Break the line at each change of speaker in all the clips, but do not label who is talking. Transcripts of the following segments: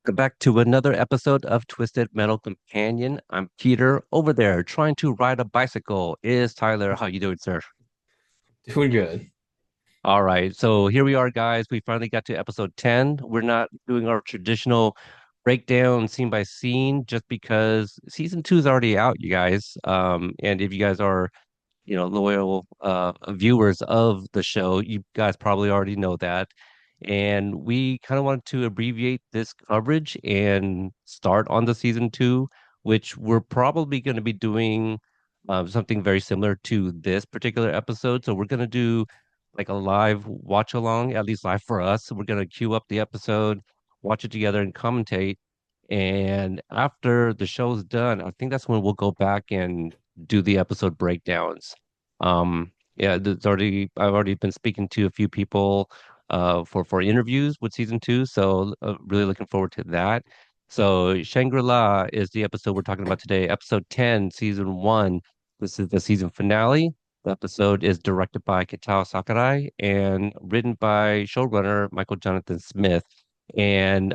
Welcome back to another episode of Twisted Metal Companion. I'm Peter over there trying to ride a bicycle. Is Tyler? How you doing, sir?
Doing good.
All right. So here we are, guys. We finally got to episode 10. We're not doing our traditional breakdown scene by scene just because season two is already out, you guys. And if you guys are loyal viewers of the show. You guys probably already know that. And we kind of wanted to abbreviate this coverage and start on the season two, which we're probably going to be doing something very similar to this particular episode. So we're going to do like a live watch along, at least live for us. We're going to queue up the episode, watch it together, and commentate. And after the show's done, I think that's when we'll go back and do the episode breakdowns. Yeah, I've already been speaking to a few people for interviews with season two, so really looking forward to that. So Shangri-La is the episode we're talking about today, episode 10, season one. This is the season finale. The episode is directed by Kitao Sakurai and written by showrunner Michael Jonathan Smith. And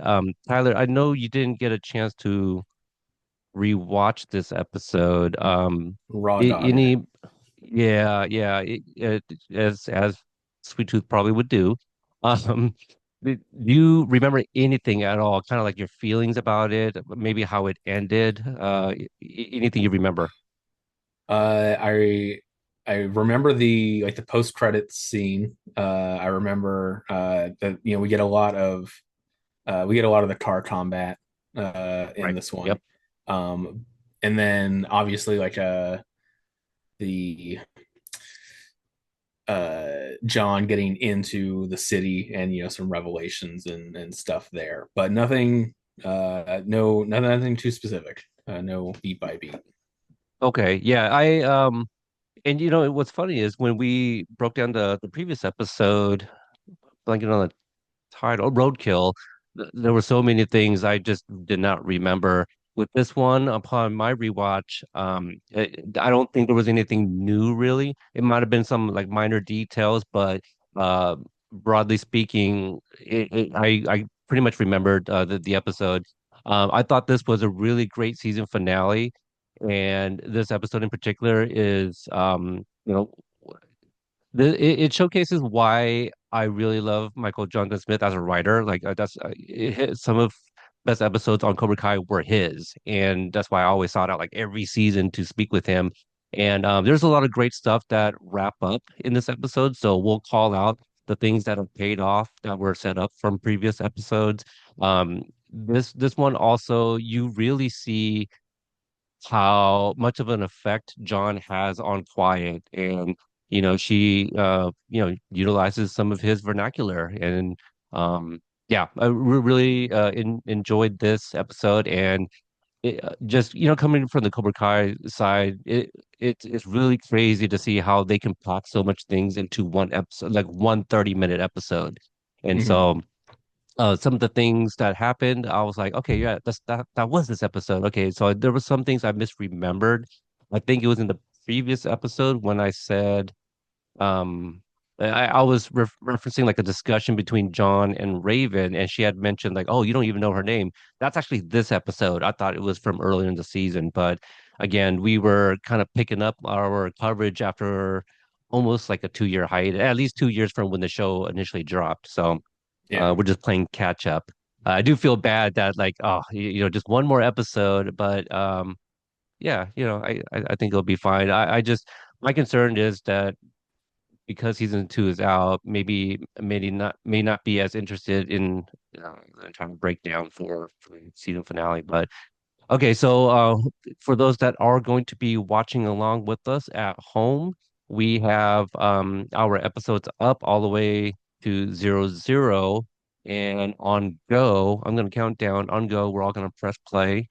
Tyler, I know you didn't get a chance to rewatch this episode.
Raw dogging it.
Any yeah, as Sweet Tooth probably would do. Um, do you remember anything at all? Kind of like your feelings about it, maybe how it ended. Anything you remember?
I remember the post credits scene. I remember that we get a lot of the car combat in
Right.
this one.
Yep.
Um, and then obviously the John getting into the city and some revelations and stuff there, but nothing nothing too specific. No beat by beat.
Okay. Yeah. And what's funny is when we broke down the previous episode, blanking on the title, Roadkill, there were so many things I just did not remember. With this one, upon my rewatch, I don't think there was anything new really. It might have been some like minor details, but uh, broadly speaking, I pretty much remembered the episode. I thought this was a really great season finale, and this episode in particular is, it showcases why I really love Michael Jonathan Smith as a writer. Like some of best episodes on Cobra Kai were his, and that's why I always sought out like every season to speak with him. And there's a lot of great stuff that wrap up in this episode, so we'll call out the things that have paid off that were set up from previous episodes. This one also you really see how much of an effect John has on Quiet, and she utilizes some of his vernacular, and yeah, I really enjoyed this episode. And just coming from the Cobra Kai side, it's really crazy to see how they can pack so much things into one episode, like one 30-minute episode. And
Mhm.
so some of the things that happened, I was like, okay, yeah, that was this episode. Okay, so there were some things I misremembered. I think it was in the previous episode when I said, um, I was referencing like a discussion between John and Raven, and she had mentioned like, oh, you don't even know her name. That's actually this episode. I thought it was from earlier in the season, but again, we were kind of picking up our coverage after almost like a 2-year hiatus, at least 2 years from when the show initially dropped. So.
Yeah.
We're just playing catch up. I do feel bad that like, oh, just one more episode, but yeah, I think it'll be fine. I just my concern is that because season two is out, may not be as interested in the entire breakdown for the season finale. But okay, so for those that are going to be watching along with us at home, we have our episodes up all the way to 00, and on go, I'm going to count down. On go, we're all going to press play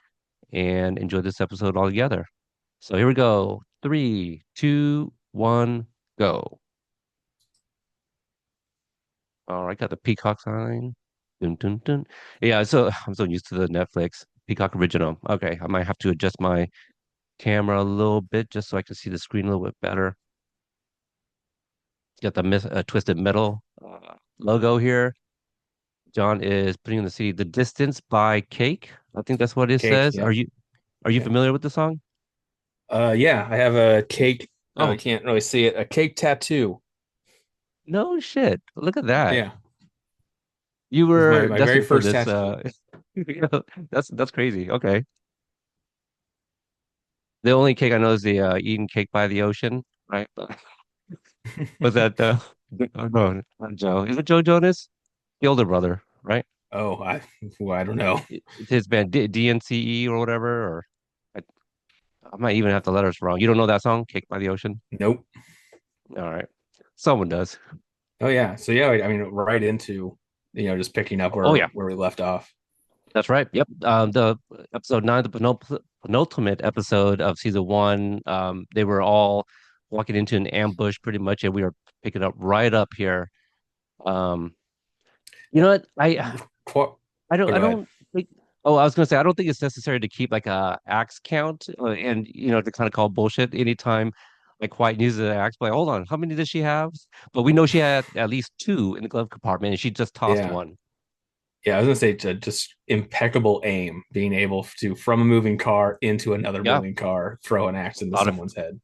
and enjoy this episode all together. So here we go. Three, two, one, go. All right, got the peacock sign. Dun, dun, dun. Yeah, so I'm so used to the Netflix Peacock original. Okay, I might have to adjust my camera a little bit just so I can see the screen a little bit better. Got the twisted metal logo here. John is putting in the city. The Distance by Cake. I think that's what it
Cake.
says.
Yep.
Are you
Yeah.
familiar with the song?
Yeah. I have a cake. I
Oh,
can't really see it. A cake tattoo.
no shit. Look at that.
Yeah.
You
It's
were
my very
destined for
first
this
tattoo.
that's crazy. Okay. The only cake I know is the eating cake by the ocean, right? Was that oh, no, not Joe. Is it Joe Jonas? The older brother, right?
Oh, well, I don't know.
It's his band DNCE or whatever, or I, I might even have the letters wrong. You don't know that song, Cake by the Ocean?
Nope.
All right. Someone does.
Oh yeah. So yeah, I mean, right into just picking up
Oh
where
yeah,
we left off.
that's right. Yep. The episode nine, the penultimate episode of season one. They were all walking into an ambush pretty much, and we were picking up right up here. Um, you know what?
Qu- Oh,
I
go ahead.
don't think. Oh, I was gonna say I don't think it's necessary to keep like a axe count, and to kind of call bullshit anytime like White uses an axe. Like, hold on, how many does she have? But we know she had at least two in the glove compartment, and she just tossed
Yeah.
one.
Yeah, I was gonna say to just impeccable aim, being able to from a moving car into another
Yeah,
moving car, throw an axe into
a lot of
someone's head.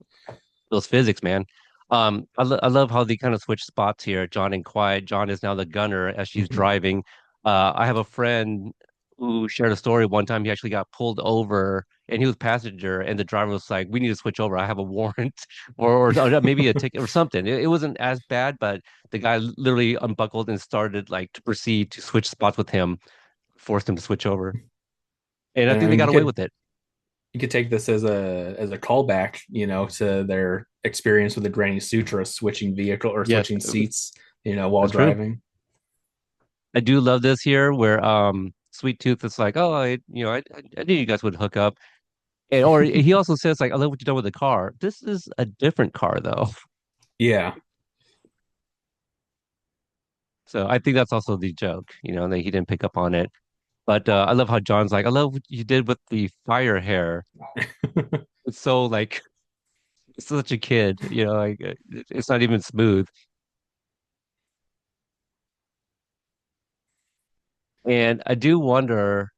those physics, man. I love how they kind of switch spots here. John and Quiet. John is now the gunner as she's
Mhm.
driving. I have a friend who shared a story one time. He actually got pulled over and he was passenger, and the driver was like, "We need to switch over. I have a warrant, or maybe a ticket or something." It wasn't as bad, but the guy literally unbuckled and started like to proceed to switch spots with him, forced him to switch over, and I
And I
think they
mean,
got away with it.
you could take this as a callback, to their experience with the Granny Sutra, switching vehicle or
Yes,
switching seats, while
that's true.
driving.
I do love this here where Sweet Tooth is like, oh, I knew you guys would hook up. And or he also says like, I love what you've done with the car. This is a different car though.
Yeah,
So I think that's also the joke, that he didn't pick up on it. But I love how John's like, I love what you did with the fire hair. It's so like it's such a kid, like it's not even smooth. And I do wonder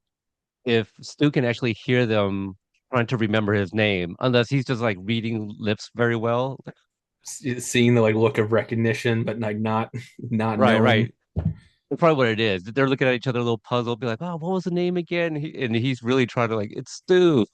if Stu can actually hear them trying to remember his name, unless he's just like reading lips very well.
seeing the like look of recognition, but like not
Right,
knowing.
right. That's probably what it is. They're looking at each other, a little puzzled, be like, "Oh, what was the name again?" And he's really trying to like, it's Stu.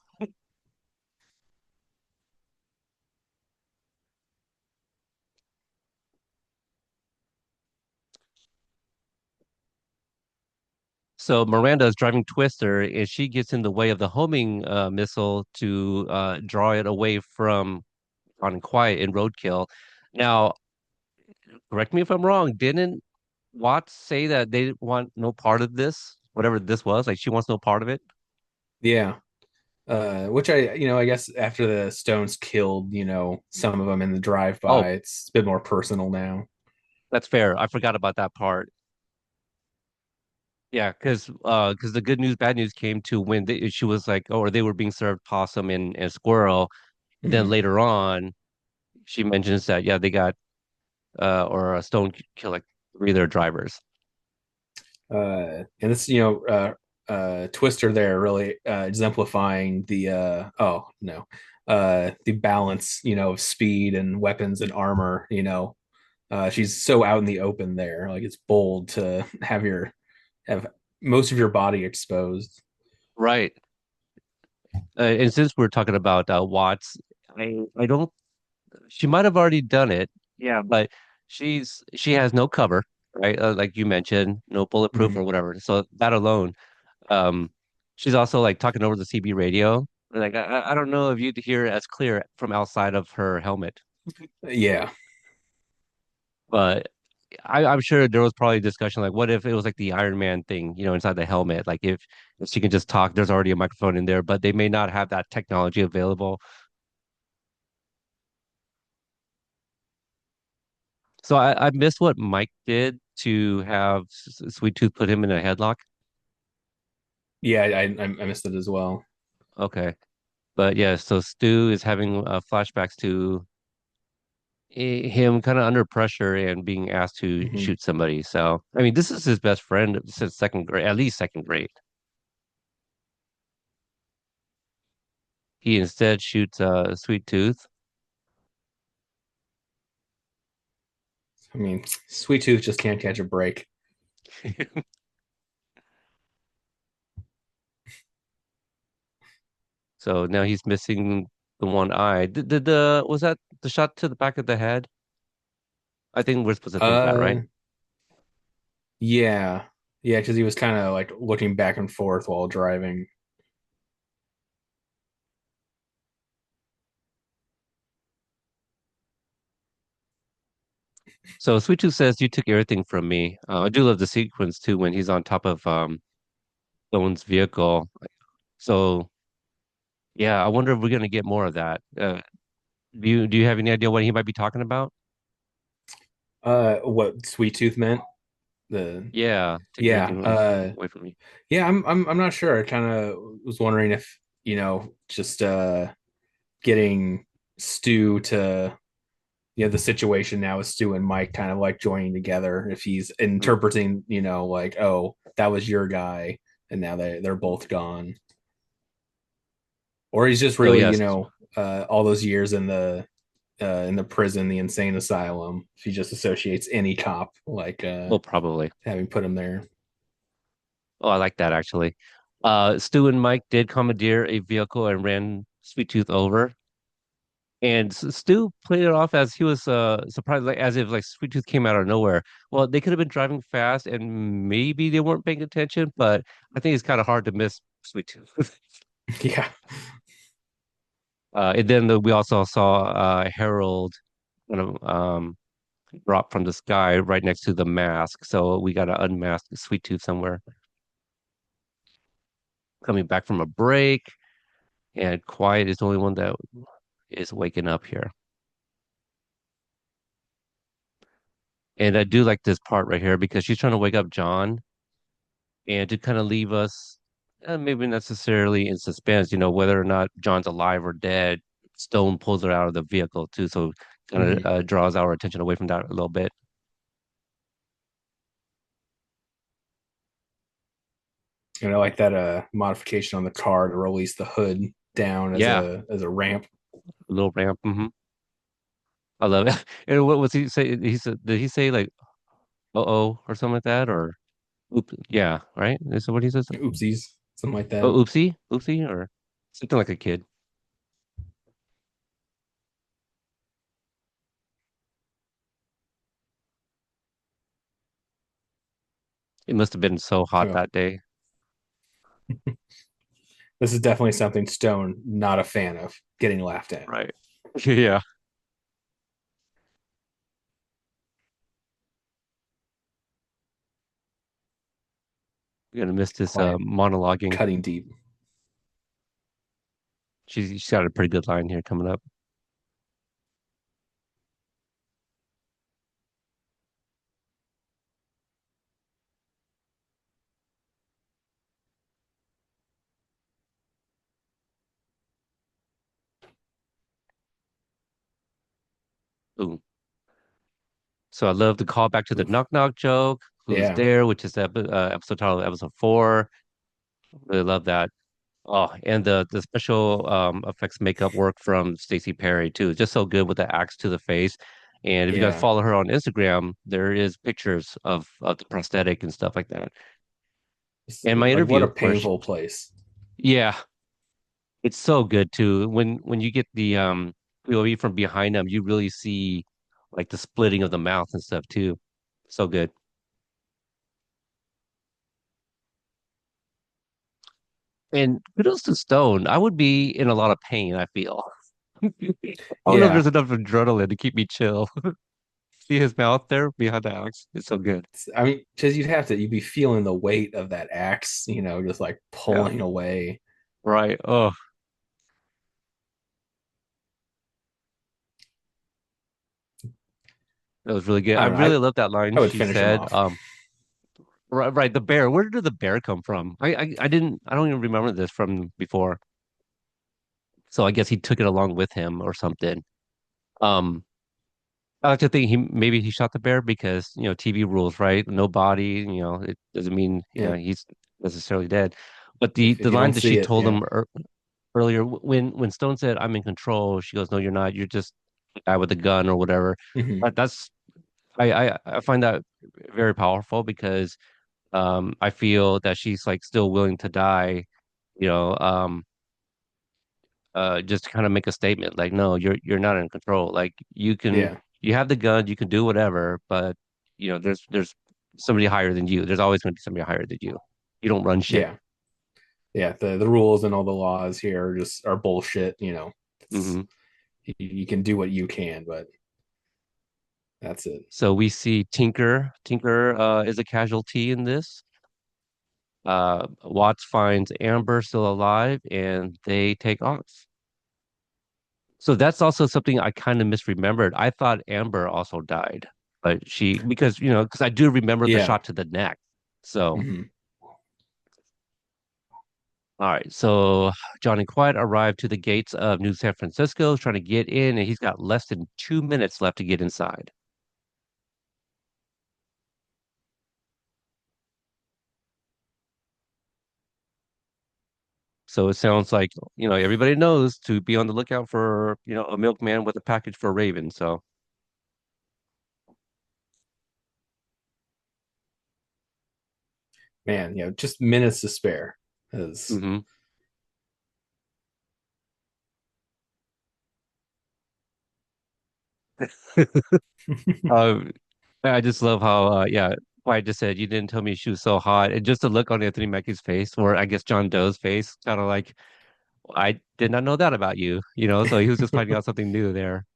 So Miranda is driving Twister, and she gets in the way of the homing missile to draw it away from on Quiet in Roadkill. Now, correct me if I'm wrong. Didn't Watts say that they want no part of this, whatever this was? Like she wants no part of it.
Yeah. Which I guess after the Stones killed, some of them in the
Oh,
drive-by, it's a bit more personal now.
that's fair. I forgot about that part. Yeah, because the good news, bad news came to when she was like, oh, or they were being served possum and squirrel. And then
Mhm.
later on, she mentions that yeah, they got or a stone kill like three of their drivers.
And this, Twister there really exemplifying the balance, of speed and weapons and armor. She's so out in the open there, like it's bold to have most of your body exposed.
Right. And since we're talking about Watts, I don't. She might have already done it. Yeah, but she has no cover, right? Like you mentioned, no bulletproof or
Mhm.
whatever. So that alone, um, she's also like talking over the CB radio. Like I don't know if you'd hear it as clear from outside of her helmet,
Yeah,
but I'm sure there was probably a discussion like, what if it was like the Iron Man thing, inside the helmet? Like if she can just talk, there's already a microphone in there, but they may not have that technology available. So I missed what Mike did to have Sweet Tooth put him in a headlock.
yeah, I missed it as well.
Okay. But yeah, so Stu is having flashbacks to him kind of under pressure and being asked to
Hmm.
shoot somebody. So, I mean, this is his best friend since second grade, at least second grade. He instead shoots Sweet Tooth.
I mean, Sweet Tooth just can't catch a break.
So now he's missing the one eye. Did the was that the shot to the back of the head? I think we're supposed to think that, right?
Uh, yeah, yeah, because he was kind of like looking back and forth while driving.
So Sweet Tooth says you took everything from me. I do love the sequence too when he's on top of Stone's vehicle. So yeah, I wonder if we're gonna get more of that. Do you have any idea what he might be talking about?
What Sweet Tooth meant? The
Yeah, take
yeah,
everything away from me.
yeah. I'm not sure. I kind of was wondering if just getting Stu to the situation now with Stu and Mike kind of like joining together. If he's
Mm.
interpreting, like, oh, that was your guy, and now they're both gone, or he's just
So
really,
yes,
all those years in the prison, the insane asylum. If he just associates any cop like
well, probably.
having put him there.
Oh, I like that actually. Stu and Mike did commandeer a vehicle and ran Sweet Tooth over. And Stu played it off as he was surprised, like as if like Sweet Tooth came out of nowhere. Well, they could have been driving fast and maybe they weren't paying attention, but I think it's kind of hard to miss Sweet Tooth.
Yeah,
And then we also saw Harold kind of drop from the sky right next to the mask. So we got to unmask Sweet Tooth somewhere. Coming back from a break, and Quiet is the only one that is waking up here. And I do like this part right here because she's trying to wake up John and to kind of leave us maybe necessarily in suspense, whether or not John's alive or dead. Stone pulls her out of the vehicle too, so kind of
mm-hmm.
draws our attention away from that a little bit.
And I like that modification on the car to release the hood down as
Yeah,
a ramp.
a little ramp. I love it. And what was he say? He said, did he say like "uh-oh" or something like that, or "oop"? Yeah, right. Is that what he says?
Oopsies, something like
Oh,
that.
oopsie, oopsie, or something like a kid. It must have been so hot
So
that day.
this is definitely something Stone not a fan of getting laughed at.
Right. Yeah. You're gonna miss this
Quiet,
monologuing.
cutting deep.
She's got a pretty good line here coming up. Ooh. So I love the callback to the
Oof.
knock knock joke. Who's
Yeah,
there? Which is the episode title of episode 4. Really love that. Oh, and the special effects makeup work from Stacey Perry too. Just so good with the axe to the face. And if you guys
yeah.
follow her on Instagram, there is pictures of the prosthetic and stuff like that. And my
Like what a
interview where she,
painful place.
yeah, it's so good too. When you get the POV from behind them, you really see like the splitting of the mouth and stuff too. So good. And kudos to Stone. I would be in a lot of pain, I feel. I don't know if
Yeah,
there's enough adrenaline to keep me chill. See his mouth there behind the axe? It's so good.
I mean, because you'd be feeling the weight of that axe, just like
Yeah.
pulling away.
Right. Oh, that was really good.
I
I
don't know.
really love that
I
line
would
she
finish him
said.
off.
Right, the bear. Where did the bear come from? I don't even remember this from before. So I guess he took it along with him or something. Um, I like to think he shot the bear because TV rules, right? No body, it doesn't mean
Yeah.
he's necessarily dead. But the
If
the
you
line
don't
that
see
she
it,
told
yeah.
him earlier when Stone said, "I'm in control," she goes, "No, you're not. You're just a guy with a gun or whatever."
Hmm.
That's I find that very powerful because I feel that she's like still willing to die, you know, um, just to kind of make a statement like, no, you're not in control. Like
Yeah.
you have the gun, you can do whatever, but there's somebody higher than you. There's always going to be somebody higher than you. You don't run shit.
Yeah. Yeah. The rules and all the laws here are bullshit. It's
Hmm.
you can do what you can, but that's it.
So we see Tinker. Tinker is a casualty in this. Watts finds Amber still alive, and they take off. So that's also something I kind of misremembered. I thought Amber also died, but because I do remember the
Yeah.
shot to the neck. So,
Hmm.
all right. So John and Quiet arrive to the gates of New San Francisco, trying to get in, and he's got less than 2 minutes left to get inside. So it sounds like, everybody knows to be on the lookout for, a milkman with a package for Raven. So,
Man, just minutes to spare. As
hmm uh, I just love how, yeah, Quiet just said, you didn't tell me she was so hot. And just the look on Anthony Mackie's face, or I guess John Doe's face, kind of like, I did not know that about you, so he was just finding out something new there.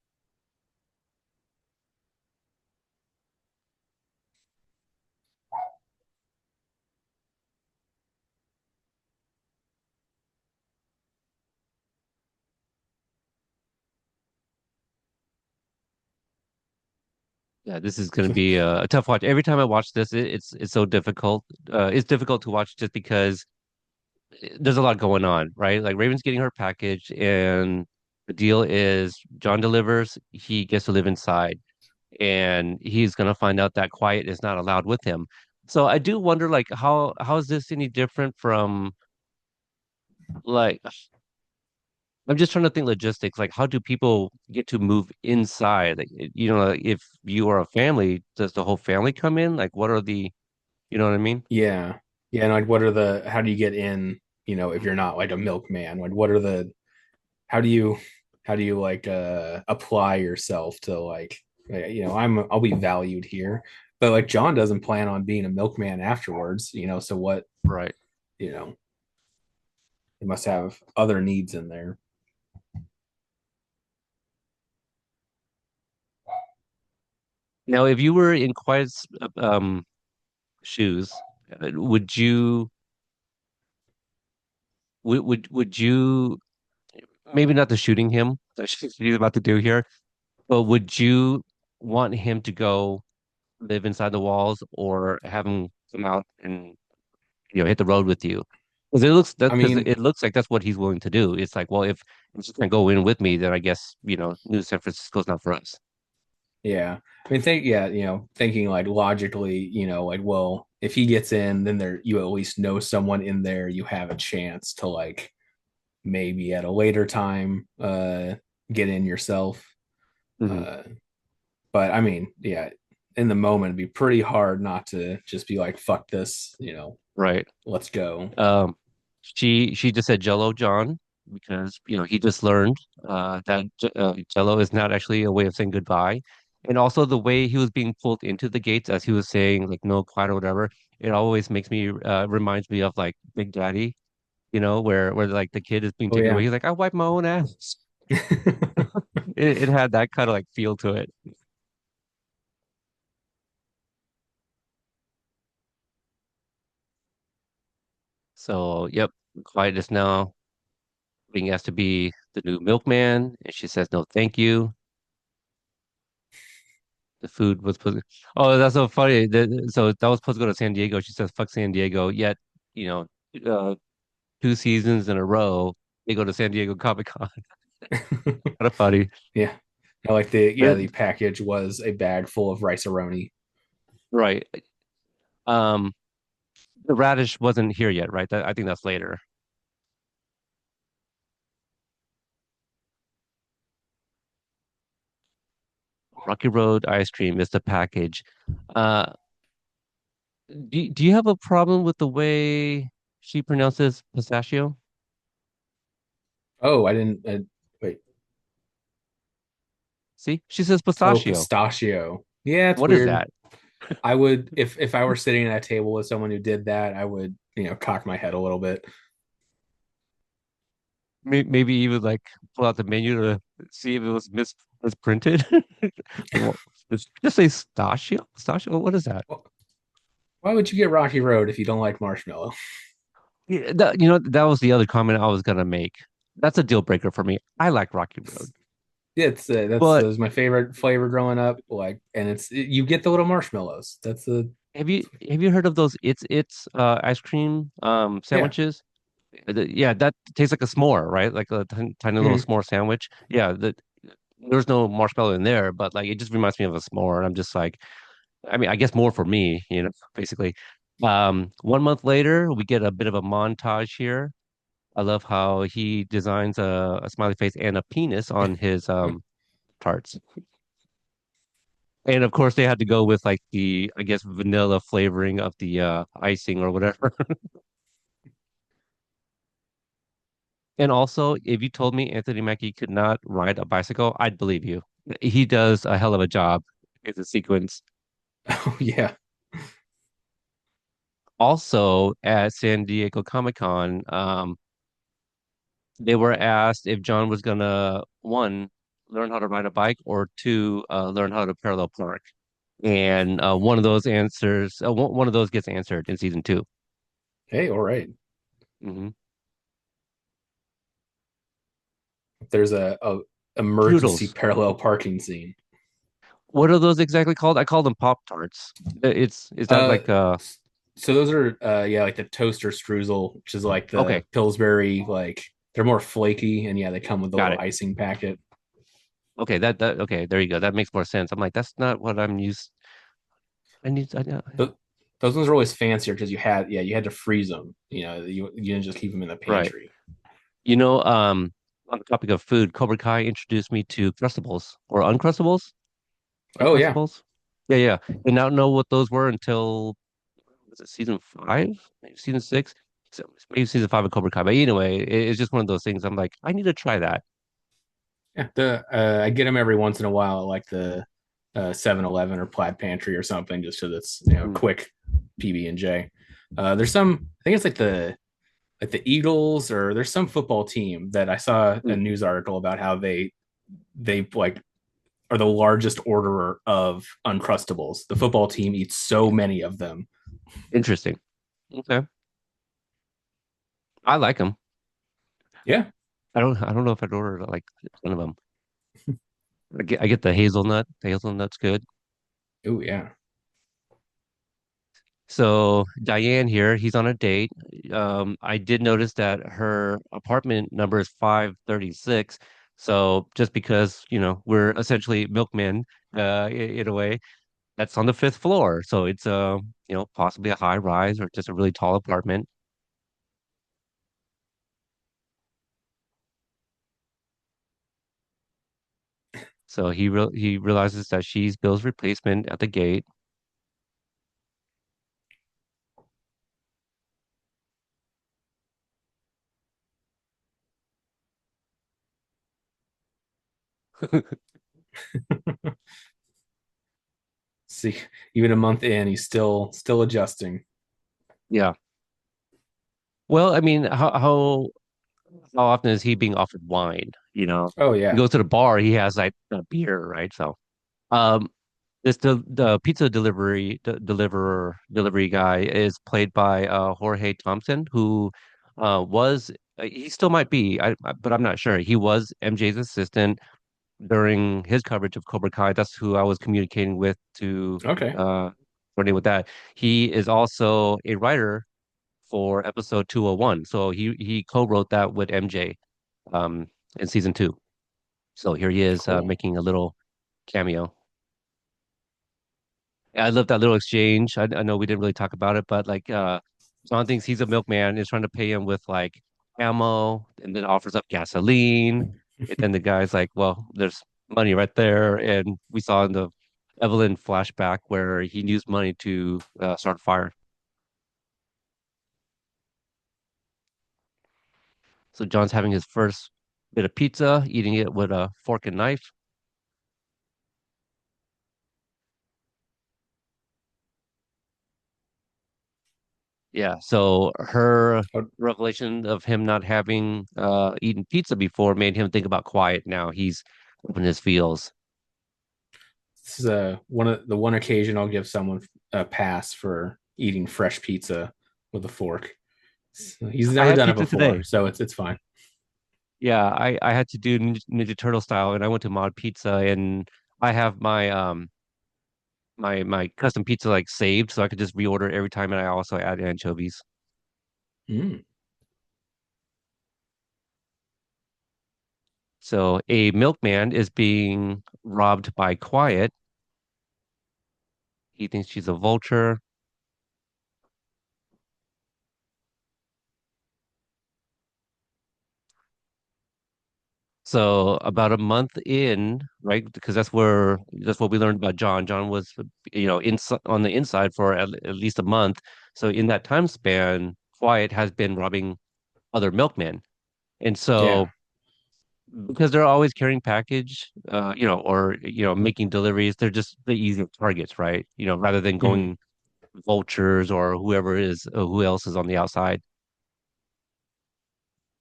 Yeah, this is going to be a tough watch. Every time I watch this, it's so difficult. It's difficult to watch just because there's a lot going on, right? Like Raven's getting her package, and the deal is John delivers, he gets to live inside, and he's gonna find out that Quiet is not allowed with him. So I do wonder, like, how is this any different from like I'm just trying to think logistics. Like, how do people get to move inside? Like, if you are a family, does the whole family come in? Like, what are you know what I mean?
yeah. Yeah, and like what are the how do you get in, if you're not like a milkman? Like what are the how do you like apply yourself to like I'll be valued here. But like John doesn't plan on being a milkman afterwards, so what,
Right.
you know, he must have other needs in there.
Now, if you were in Quiet's shoes, would you would you maybe not the shooting him that she's about to do here, but would you want him to go live inside the walls or have him come out and hit the road with you?
I
Because
mean,
it looks like that's what he's willing to do. It's like, well, if she's gonna go in with me, then I guess New San Francisco's not for us.
yeah. I mean, thinking like logically, like, well, if he gets in, then you at least know someone in there. You have a chance to like maybe at a later time get in yourself.
Hmm.
Uh, but I mean, yeah, in the moment, it'd be pretty hard not to just be like, fuck this,
Right.
let's go.
Um, she just said Jello John because he just learned that Jello is not actually a way of saying goodbye, and also the way he was being pulled into the gates as he was saying like no quiet or whatever. It always makes me reminds me of like Big Daddy, where like the kid is being
Oh,
taken away.
yeah.
He's like, I wipe my own ass. It had that kind of like feel to it. So yep, Quiet is now being asked to be the new milkman, and she says no, thank you. The food was supposed. Oh, that's so funny. So that was supposed to go to San Diego. She says, "Fuck San Diego." Yet, you know, uh, 2 seasons in a row, they go to San Diego Comic Con. Kind of funny.
Yeah. I like the
The-
package was a bag full of rice-a-roni.
right. Um, the radish wasn't here yet, right? I think that's later. Rocky Road ice cream is the package. Uh, do you have a problem with the way she pronounces pistachio?
Oh, I didn't wait.
See, she says
Oh,
pistachio.
pistachio. Yeah, it's
What is
weird.
that?
I would if I were sitting at a table with someone who did that, I would, cock my head a little bit.
Maybe even like pull out the menu to see if it was misprinted. Well, just say pistachio. Pistachio. What is that?
Well, why would you get Rocky Road if you don't like marshmallow?
Yeah, that was the other comment I was gonna make. That's a deal breaker for me. I like Rocky Road,
Yeah, it's that
but
was my favorite flavor growing up. Like, and you get the little marshmallows. That's the
have you heard of those it's ice cream
yeah.
sandwiches? Yeah, that tastes like a s'more, right? Like a tiny little
Mhm.
s'more sandwich. Yeah, there's no marshmallow in there, but like it just reminds me of a s'more. And I'm just like, I mean, I guess more for me, basically. 1 month later, we get a bit of a montage here. I love how he designs a smiley face and a penis on his tarts. And of course, they had to go with like the, I guess, vanilla flavoring of the icing or whatever. And also, if you told me Anthony Mackie could not ride a bicycle, I'd believe you. He does a hell of a job in the sequence.
Oh yeah.
Also, at San Diego Comic-Con, they were asked if John was gonna, one, learn how to ride a bike, or two, learn how to parallel park. And one of those answers, one of those gets answered in season 2.
Hey, all right.
Hmm.
There's a emergency
Toodles.
parallel parking scene.
What are those exactly called? I call them Pop Tarts. Is that
Uh,
like
so those are yeah, like the toaster streusel, which is like the
okay,
Pillsbury, like they're more flaky, and yeah, they come with a
got
little
it.
icing packet.
Okay, that okay, there you go. That makes more sense. I'm like, that's not what I'm used. I know.
Th those ones are always fancier because you had to freeze them. You didn't just keep them in the
Right.
pantry.
You know, on the topic of food, Cobra Kai introduced me to Crustables or Uncrustables.
Oh yeah,
Uncrustables. Yeah, yeah. And not know what those were until was it season 5? Maybe season 6? So maybe season 5 of Cobra Kai. But anyway, it's just one of those things. I'm like, I need to try that.
yeah. The I get them every once in a while, like the 7-Eleven or Plaid Pantry or something, just so that's
Mm,
quick PB&J. There's some, I think it's like the Eagles, or there's some football team that I saw a
mm,
news article about how they like are the largest orderer of Uncrustables. The football team eats so many of them.
interesting. Okay. I like them.
Yeah.
I don't know if I'd order like a ton of them. I get the hazelnut. The hazelnut's good.
Oh yeah.
So Diane here, he's on a date. I did notice that her apartment number is 536. So just because, we're essentially milkmen, in a way, that's on the fifth floor. So it's possibly a high rise or just a really tall apartment. So he realizes that she's Bill's replacement at the gate.
See, even a month in, he's still adjusting.
Yeah. Well, I mean, how often is he being offered wine?
Oh
He
yeah.
goes to the bar, he has like a beer, right? So, um, this the pizza delivery guy is played by Jorge Thompson, who was he still might be, but I'm not sure. He was MJ's assistant during his coverage of Cobra Kai. That's who I was communicating with to
Okay.
uh coordinate with that. He is also a writer for episode 201. So he co-wrote that with MJ in season 2. So here he is
Cool.
making a little cameo. I love that little exchange. I know we didn't really talk about it, but like John thinks he's a milkman, is trying to pay him with like ammo, and then offers up gasoline. And then the guy's like, "Well, there's money right there." And we saw in the Evelyn flashback where he used money to start a fire. So John's having his first bit of pizza, eating it with a fork and knife. Yeah, so her
Oh,
revelation of him not having eaten pizza before made him think about quiet. Now he's open his feels.
this is one of the one occasion I'll give someone a pass for eating fresh pizza with a fork. So he's
I
never
had
done it
pizza
before,
today.
so it's fine.
Yeah, I had to do Ninja Turtle style, and I went to Mod Pizza, and I have my custom pizza like saved, so I could just reorder every time, and I also add anchovies.
Mm.
So a milkman is being robbed by Quiet. He thinks she's a vulture. So about a month in, right? Because that's what we learned about John. John was, on the inside for at least a month. So in that time span, Quiet has been robbing other milkmen. And
Yeah.
so because they're always carrying package, or making deliveries, they're just the easier targets, right? Rather than
Mhm.
going vultures or whoever is who else is on the outside.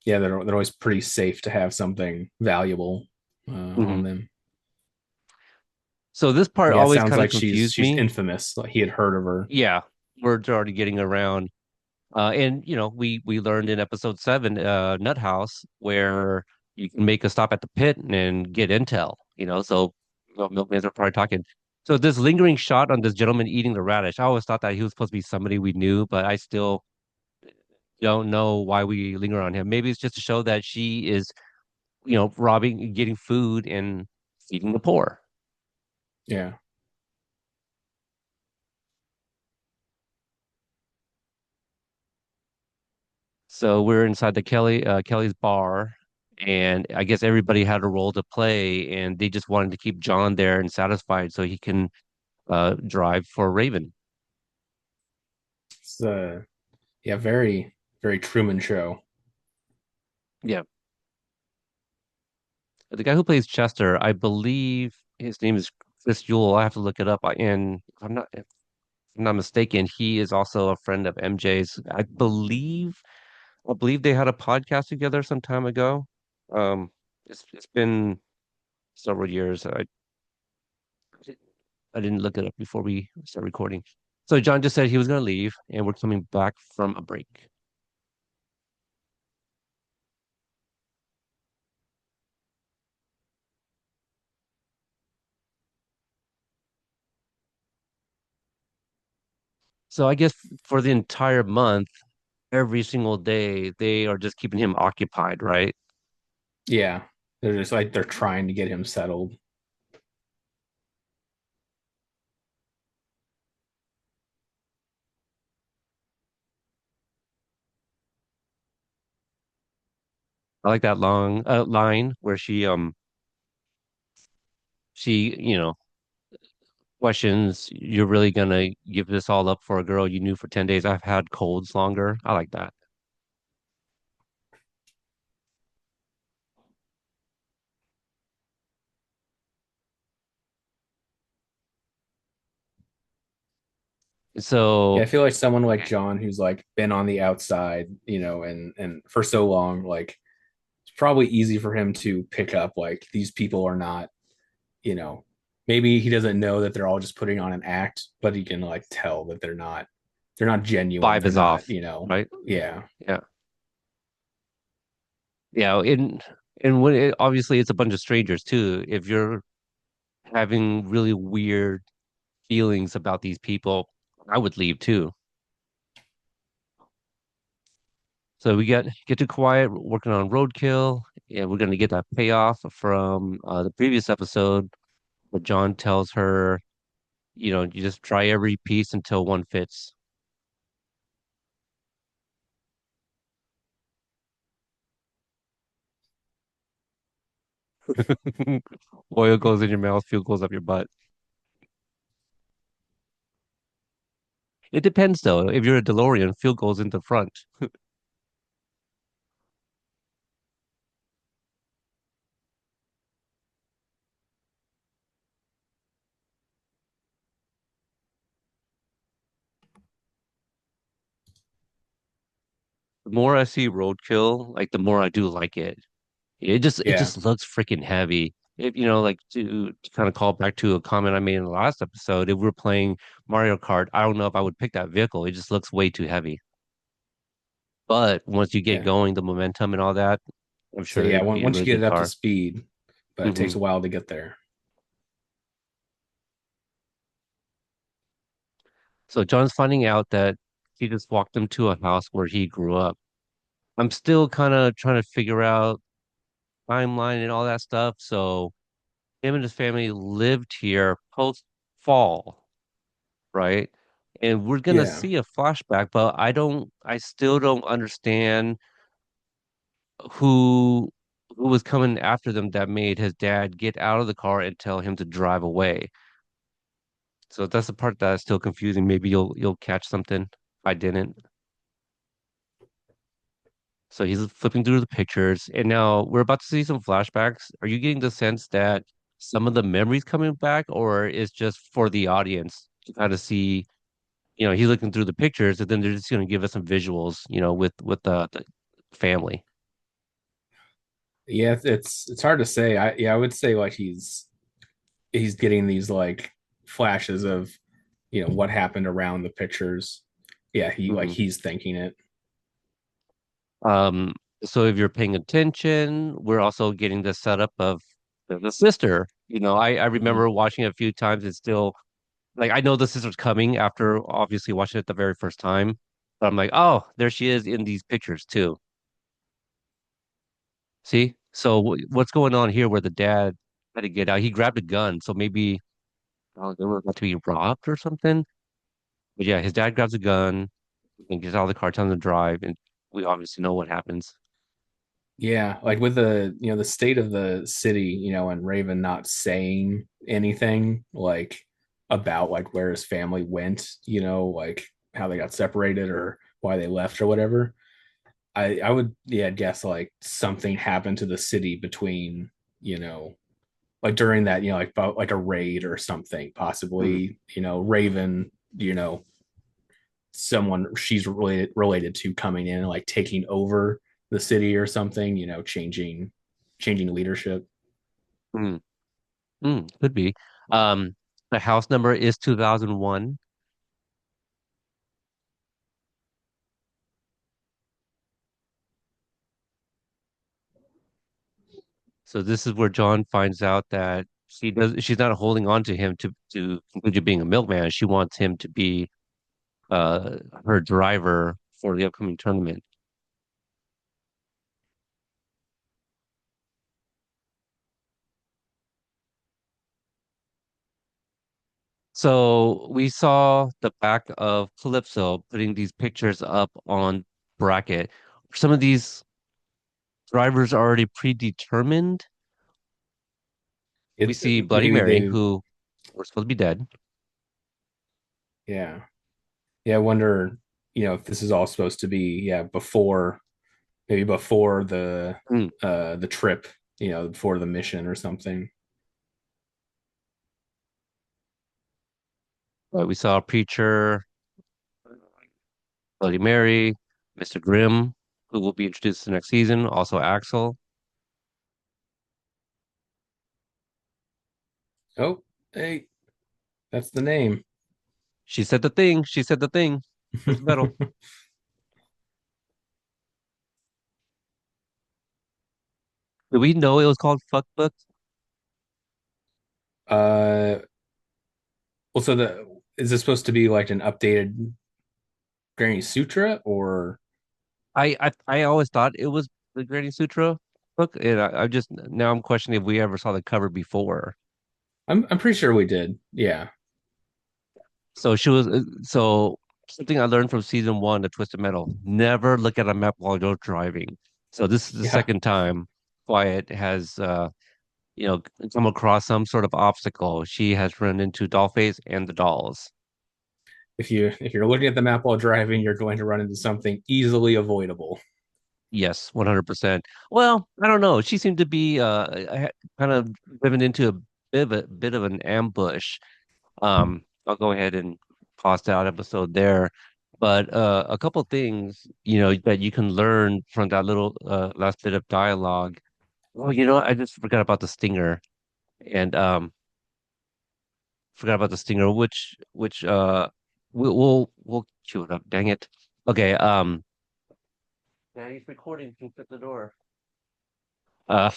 Yeah, they're always pretty safe to have something valuable
Hmm.
on them.
So this part
Yeah, it
always
sounds
kind of
like she's
confused
she's
me.
infamous. Like he had heard of her.
Yeah, words are already getting around. And we learned in episode 7, Nut House, where you can make a stop at the pit and get intel. So milkmans are probably talking. So this lingering shot on this gentleman eating the radish, I always thought that he was supposed to be somebody we knew, but I still don't know why we linger on him. Maybe it's just to show that she is, robbing, getting food and feeding the poor.
Yeah.
So we're inside the Kelly's bar, and I guess everybody had a role to play, and they just wanted to keep John there and satisfied so he can drive for Raven.
It's yeah, very, very Truman Show.
Yeah, the guy who plays Chester, I believe his name is Chris Yule. I have to look it up. And if I'm not mistaken, he is also a friend of MJ's. I believe they had a podcast together some time ago. Um, it's been several years. I didn't look it up before we start recording. So John just said he was going to leave, and we're coming back from a break. So I guess for the entire month, every single day, they are just keeping him occupied, right?
Yeah. They're just like they're trying to get him settled.
I like that long line where she questions, "You're really gonna give this all up for a girl you knew for 10 days? I've had colds longer." I like that.
Yeah, I
So
feel like someone like John who's like been on the outside, and for so long, like it's probably easy for him to pick up like these people are not, you know, maybe he doesn't know that they're all just putting on an act, but he can like tell that they're not genuine.
vibe
They're
is off,
not,
right?
yeah.
Yeah. Yeah, and when obviously it's a bunch of strangers too. If you're having really weird feelings about these people, I would leave too. So we get to quiet, working on roadkill, and we're gonna get that payoff from the previous episode where John tells her, you just try every piece until one fits. Oil goes in your mouth, fuel goes up your butt. It depends though. If you're a DeLorean, fuel goes in the front. The more I see roadkill, like the more I do like it. It
Yeah.
just looks freaking heavy. If like to kind of call back to a comment I made in the last episode, if we're playing Mario Kart, I don't know if I would pick that vehicle. It just looks way too heavy. But once you get
Yeah.
going, the momentum and all that, I'm
So
sure
yeah,
it'd be a
once you
really
get
good
it up to
car.
speed, but it takes
hmm
a while to get there.
So John's finding out that he just walked him to a house where he grew up. I'm still kind of trying to figure out timeline and all that stuff. So him and his family lived here post fall, right? And we're gonna
Yeah.
see a flashback, but I still don't understand who who was coming after them that made his dad get out of the car and tell him to drive away. So that's the part that's still confusing. Maybe you'll catch something. I didn't. So he's flipping through the pictures, and now we're about to see some flashbacks. Are you getting the sense that some of the memories coming back, or is just for the audience to kind of see, he's looking through the pictures, and then they're just going to give us some visuals, with the family.
Yeah, it's hard to say. I would say like he's getting these like flashes of what happened around the pictures. Yeah,
hmm
he's thinking it.
Um, so if you're paying attention, we're also getting the setup of the sister. I
Mhm.
remember watching it a few times and still like I know the sister's coming after obviously watching it the very first time. But I'm like, oh, there she is in these pictures too. See? So what's going on here where the dad had to get out? He grabbed a gun, so maybe they were about to be robbed or something. But yeah, his dad grabs a gun and gets out of the car, telling him to drive, and we obviously know what happens.
Yeah, like with the state of the city, and Raven not saying anything like about like where his family went, like how they got separated or why they left or whatever. I would guess like something happened to the city between, like during that, like about like a raid or something,
Hmm.
possibly, Raven, someone she's related to coming in and like taking over the city or something, changing leadership.
Hmm. Could be. Um, the house number is 2001. So this is where John finds out that she's not holding on to him to continue being a milkman. She wants him to be her driver for the upcoming tournament. So we saw the back of Calypso putting these pictures up on bracket. Some of these drivers are already predetermined. We
It
see Bloody
maybe
Mary,
they
who we're supposed to be dead.
yeah. Yeah, I wonder, if this is all supposed to be, before, maybe before
Hmm.
the trip, before the mission or something.
We saw Preacher, Bloody Mary, Mr. Grimm, who will be introduced next season. Also Axel.
Oh, hey, that's the name.
She said the thing. She said the thing. Where's the medal? Did we know it was called Fuck Book?
uh well, so the is this supposed to be like an updated Granny Sutra or
I always thought it was the Granny Sutra book, and I just now I'm questioning if we ever saw the cover before.
I'm pretty sure we did. Yeah.
So she was so something I learned from season one of Twisted Metal: never look at a map while you're driving. So this is the
Yeah.
second time Wyatt has you know come across some sort of obstacle. She has run into Dollface and the dolls.
If you're looking at the map while driving, you're going to run into something easily avoidable.
Yes, 100%. Well, I don't know. She seemed to be kind of driven into a bit of an ambush. I'll go ahead and toss out episode there. But a couple things, that you can learn from that little last bit of dialogue. Oh, I just forgot about the stinger and forgot about the stinger, which we'll cue it up. Dang it. Okay, yeah, he's recording. Can shut the door. Uh,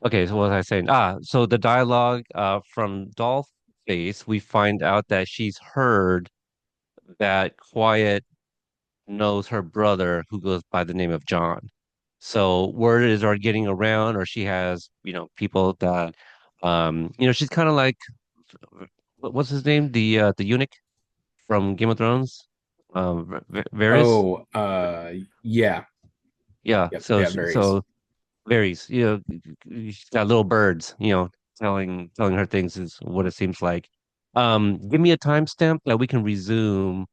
okay, so what was I saying? So the dialogue from Dollface, we find out that she's heard that Quiet knows her brother who goes by the name of John. So word is are getting around, or she has, people that, she's kind of like, what's his name? The eunuch from Game of Thrones, Varys.
Oh, yeah.
Yeah.
Yep,
So
yeah, varies.
so Varys, she's got little birds, telling her things is what it seems like. Give me a timestamp that we can resume.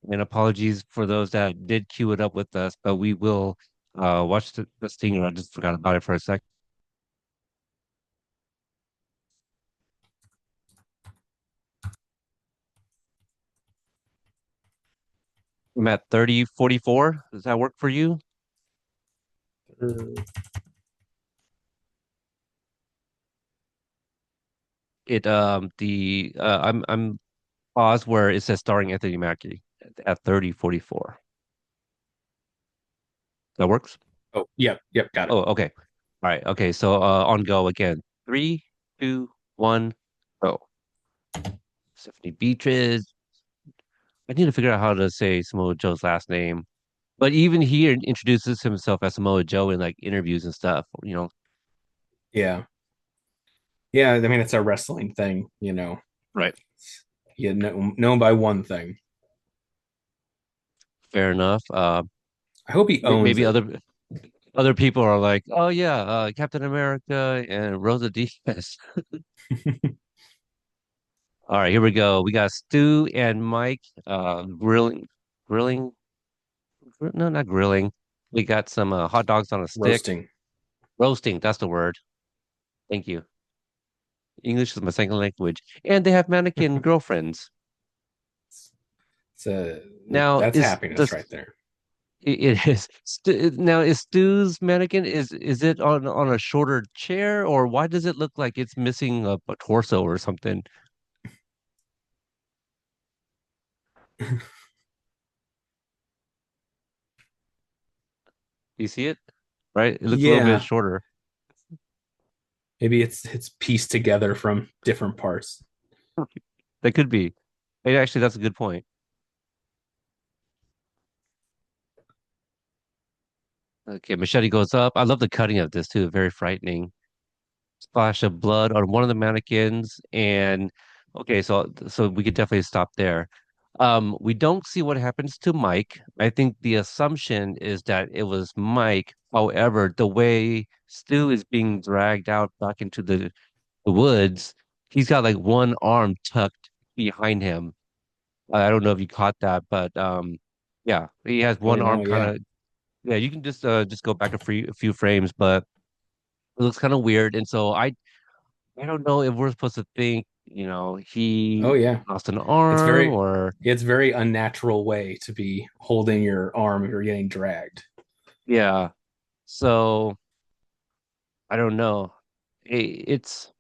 And apologies for those that did queue it up with us, but we will watch the stinger. I just forgot about it for a sec. I'm at 30:44. Does that work for you? It the I'm paused where it says starring Anthony Mackie at 30:44. That works?
Oh, yep, yep, got it.
Oh, okay. All right. Okay. So on go again. Three, two, one, go. Stephanie Beatriz. I need to figure out how to say Samoa Joe's last name. But even he introduces himself as Samoa Joe in like interviews and stuff,
Yeah. Yeah, I mean it's a wrestling thing.
Right.
You know, known by one thing.
Fair enough.
I hope he owns
Maybe
it.
other people are like, oh yeah, Captain America and Rosa Diaz. All right, here we go. We got Stu and Mike grilling, no, not grilling. We got some hot dogs on a stick.
Roasting.
Roasting, that's the word. Thank you. English is my second language. And they have mannequin girlfriends.
It's a
Now,
that's happiness right there.
it is now is Stu's mannequin is it on a shorter chair, or why does it look like it's missing a torso or something? You see it? Right? It looks a little bit
Yeah,
shorter.
maybe it's pieced together from different parts.
That could be. Hey, actually, that's a good point. Okay, machete goes up. I love the cutting of this too. Very frightening. Splash of blood on one of the mannequins, and okay, so we could definitely stop there. We don't see what happens to Mike. I think the assumption is that it was Mike. However, the way Stu is being dragged out back into the woods, he's got like one arm tucked behind him. I don't know if you caught that, but yeah, he has
Oh
one arm
no,
kind
yeah.
of. Yeah, you can just go back a few frames, but it looks kind of weird. And so I don't know if we're supposed to think,
Oh
he
yeah.
lost an
It's
arm
very
or
it's very unnatural way to be holding your arm if you're getting dragged.
yeah. So I don't know. It's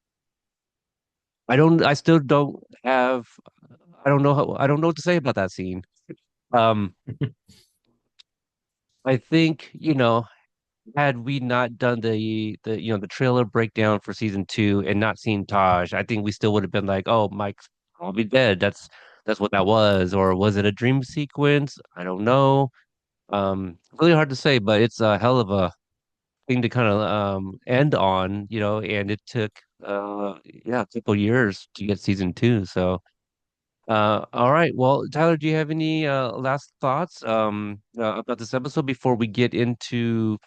I still don't have I don't know what to say about that scene. Um, I think, had we not done the trailer breakdown for season two and not seen Taj, I think we still would have been like, oh, Mike's probably dead. That's what that was. Or was it a dream sequence? I don't know. Really hard to say, but it's a hell of a thing to kind of end on, and it took yeah, a couple years to get season two. So all right. Well, Tyler, do you have any last thoughts about this episode before we get into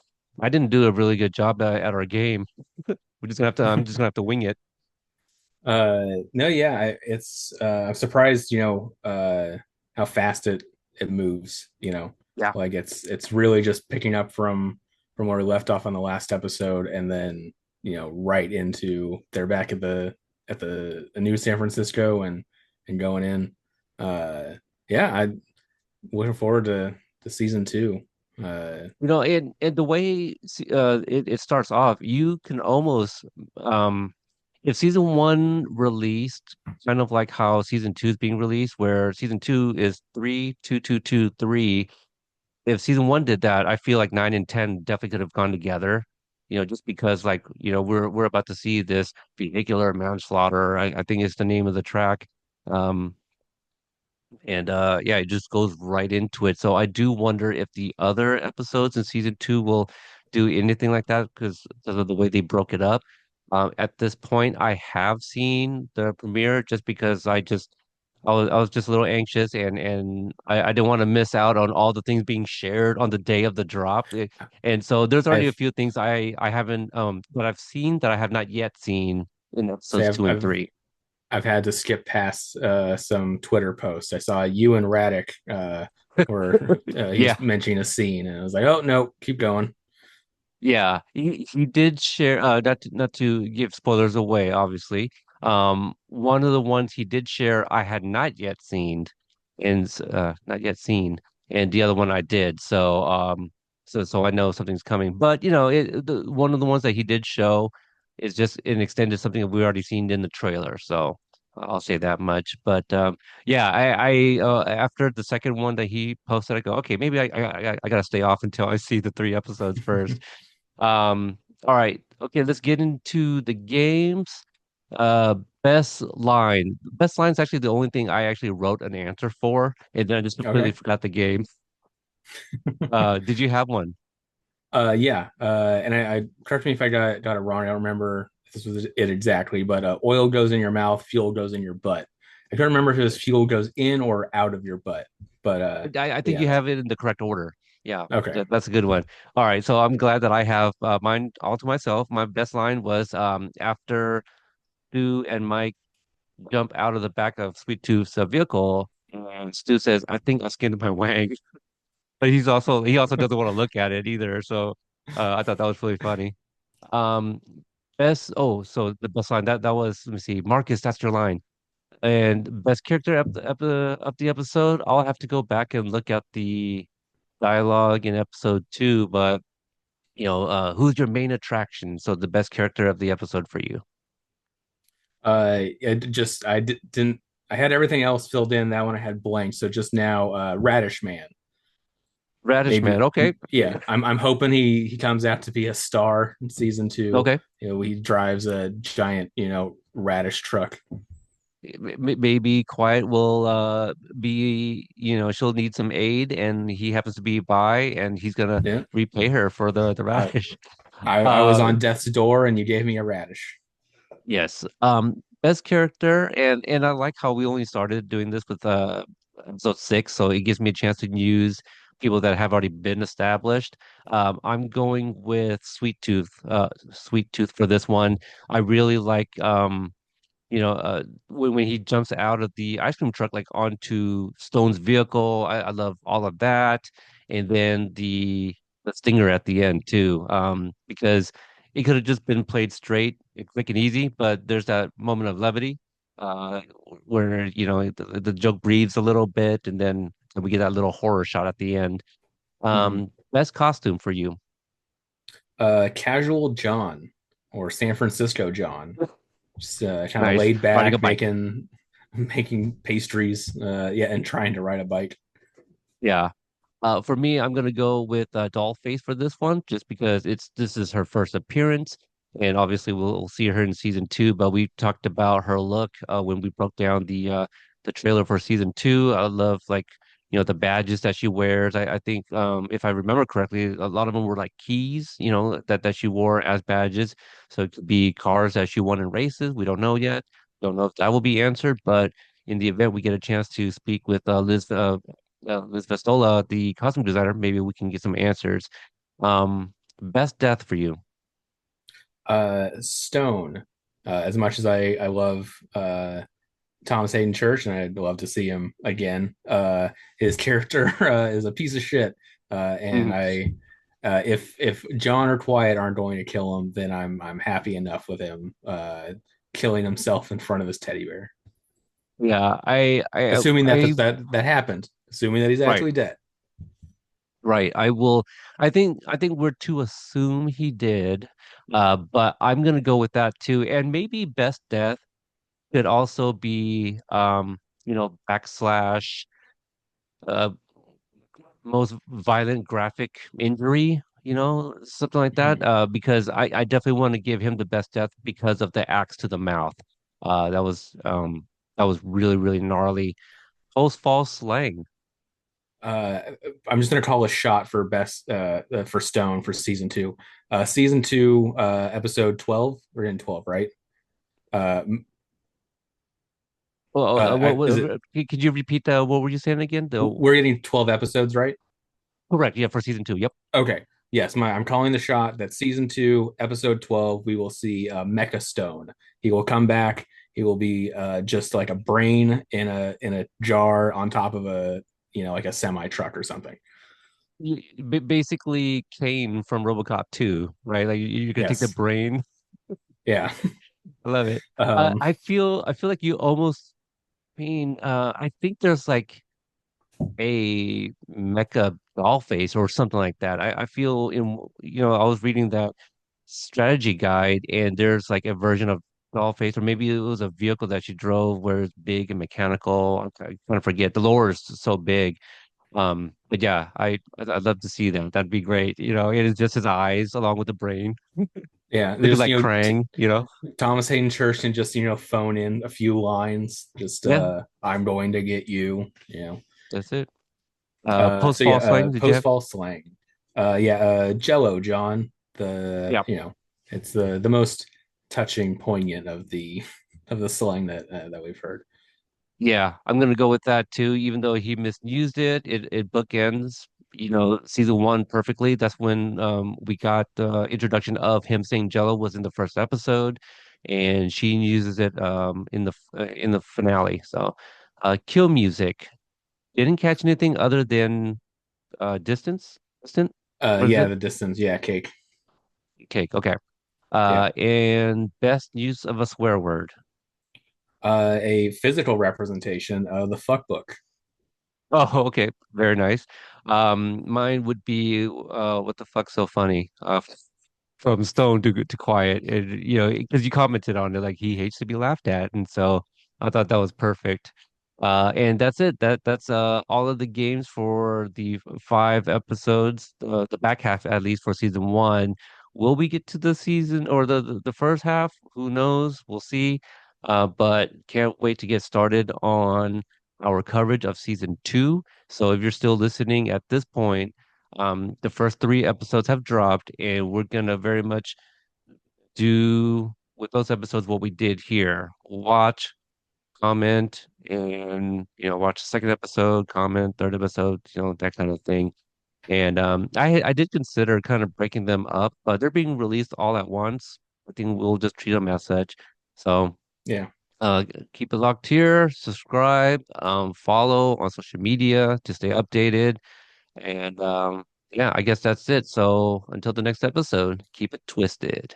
I didn't do a really good job at our game. I'm just gonna have to wing it.
No, yeah, I'm surprised, how fast it moves,
Yeah.
like it's really just picking up from where we left off on the last episode, and then right into they're back at the new San Francisco and going in. Yeah, I looking forward to season two. Uh,
And the way it starts off, you can almost if season one released kind of like how season two is being released, where season two is 3, 2, 2, 2, 3. If season one did that, I feel like 9 and 10 definitely could have gone together. Just because like, we're about to see this vehicular manslaughter. I think is the name of the track. Um, and yeah, it just goes right into it. So I do wonder if the other episodes in season two will do anything like that because of the way they broke it up. At this point, I have seen the premiere just because I was just a little anxious and I didn't want to miss out on all the things being shared on the day of the drop. And so there's already a
I've
few things I haven't that I've seen that I have not yet seen in
say
episodes two and three.
I've had to skip past some Twitter posts. I saw you and Raddick were he
Yeah.
was mentioning a scene, and I was like, oh no, keep going.
Yeah, he did share not to give spoilers away, obviously. One of the ones he did share I had not yet seen not yet seen, and the other one I did. So I know something's coming. But one of the ones that he did show is just an extended something that we already seen in the trailer. So I'll say that much. But yeah, I after the second one that he posted, I go, okay, maybe I gotta stay off until I see the three episodes first. All right. Okay, let's get into the games. Uh, best line. Best line is actually the only thing I actually wrote an answer for, and then I just completely
Okay.
forgot the game. Did you have one?
Yeah. And I correct me if I got it wrong. I don't remember if this was it exactly, but oil goes in your mouth, fuel goes in your butt. I don't remember if it was fuel goes in or out of your butt, but
I think you
yeah.
have it in the correct order. Yeah,
Okay.
that's a good one. All right, so I'm glad that I have mine all to myself. My best line was after Stu and Mike jump out of the back of Sweet Tooth's vehicle, and Stu says, "I think I skinned my wang." But he also doesn't want to look at it either. So I thought that was really funny. Um, so the best line that was let me see, Marcus, that's your line. And best character of the episode, I'll have to go back and look at the dialogue in episode two. But who's your main attraction? So the best character of the episode for you,
Didn't I had everything else filled in. That one I had blank. So just now, Radish Man.
Radish
Maybe,
Man. Okay,
yeah. I'm hoping he comes out to be a star in season two.
okay.
He drives a giant, radish truck.
Maybe Quiet will be, she'll need some aid and he happens to be by and he's gonna
Yeah.
repay her for the
I,
radish.
I was
Uh
on death's door and you gave me a radish.
yes. Best character and I like how we only started doing this with episode six, so it gives me a chance to use people that have already been established. I'm going with Sweet Tooth for this one. I really like when he jumps out of the ice cream truck, like onto Stone's vehicle, I love all of that. And then the stinger at the end too, because it could have just been played straight, quick and easy, but there's that moment of levity, uh, where the joke breathes a little bit, and then we get that little horror shot at the end.
Mm-hmm.
Best costume for you,
Casual John or San Francisco John, just kind of
nice,
laid
riding a
back,
bike.
making pastries, yeah, and trying to ride a bike.
Yeah. For me, I'm gonna go with Dollface for this one, just because this is her first appearance, and obviously we'll see her in season two. But we talked about her look when we broke down the trailer for season two. I love like the badges that she wears. I think if I remember correctly, a lot of them were like keys, that she wore as badges. So it could be cars that she won in races. We don't know yet. Don't know if that will be answered, but in the event we get a chance to speak with Liz Vestola, the costume designer, maybe we can get some answers. Best death for you.
Stone. As much as I love Thomas Hayden Church, and I'd love to see him again. His character is a piece of shit, and
Mhm.
if John or Quiet aren't going to kill him, then I'm happy enough with him killing himself in front of his teddy bear.
Yeah,
Assuming that happened, assuming that he's
right,
actually dead.
right. I will. I think we're to assume he did, but I'm gonna go with that too. And maybe best death could also be, backslash, uh, most violent graphic injury, something like that.
Mhm.
Because I definitely want to give him the best death because of the axe to the mouth. That was really, really gnarly. Post fall slang.
Uh, I'm just gonna call a shot for best for Stone for season two. Season two, episode 12. We're in 12, right? Uh,
Well,
is it?
could you repeat what were you saying again?
We're getting 12 episodes, right?
Correct. Yeah, for season two. Yep.
Okay. Yes, I'm calling the shot that season two, episode 12, we will see Mecha Stone. He will come back. He will be just like a brain in a jar on top of a like a semi truck or something.
Basically, Kane from RoboCop 2, right? Like you're gonna take the
Yes.
brain.
Yeah.
I love it.
Um,
I feel like you almost mean. I think there's like a mecha doll face or something like that. I feel I was reading that strategy guide, and there's like a version of doll face, or maybe it was a vehicle that she drove where it's big and mechanical. I'm trying to forget. The lore is so big. But yeah, I'd love to see them. That'd be great. It is just his eyes along with the brain,
yeah.
looking
There's
like Krang.
Thomas Hayden Church can just phone in a few lines. Just
Yeah,
I'm going to get you.
that's it.
So
Post
yeah,
fall slang, did you
post
have?
fall slang. Yeah, Jello, John.
Yeah.
It's the most touching, poignant of the of the slang that we've heard.
Yeah, I'm gonna go with that too. Even though he misused it, it bookends, season one perfectly. That's when we got the introduction of him saying Jello was in the first episode, and she uses it in the finale. So, kill music. Didn't catch anything other than distant. What is
Yeah,
it?
the distance. Yeah, cake.
Cake. Okay.
Yeah,
And best use of a swear word.
a physical representation of the fuck book.
Oh, okay. Very nice. Mine would be what the fuck's so funny? From Stone to Quiet, and because you commented on it, like he hates to be laughed at, and so I thought that was perfect. And that's it. That's all of the games for the 5 episodes, the back half at least for season one. Will we get to the season or the first half? Who knows? We'll see. But can't wait to get started on our coverage of season two. So if you're still listening at this point, the first 3 episodes have dropped, and we're gonna very much do with those episodes what we did here. Watch, comment, and watch the second episode, comment, third episode, that kind of thing. And I did consider kind of breaking them up, but they're being released all at once. I think we'll just treat them as such. So
Yeah,
uh, keep it locked here, subscribe, follow on social media to stay updated. And yeah, I guess that's it. So until the next episode, keep it twisted.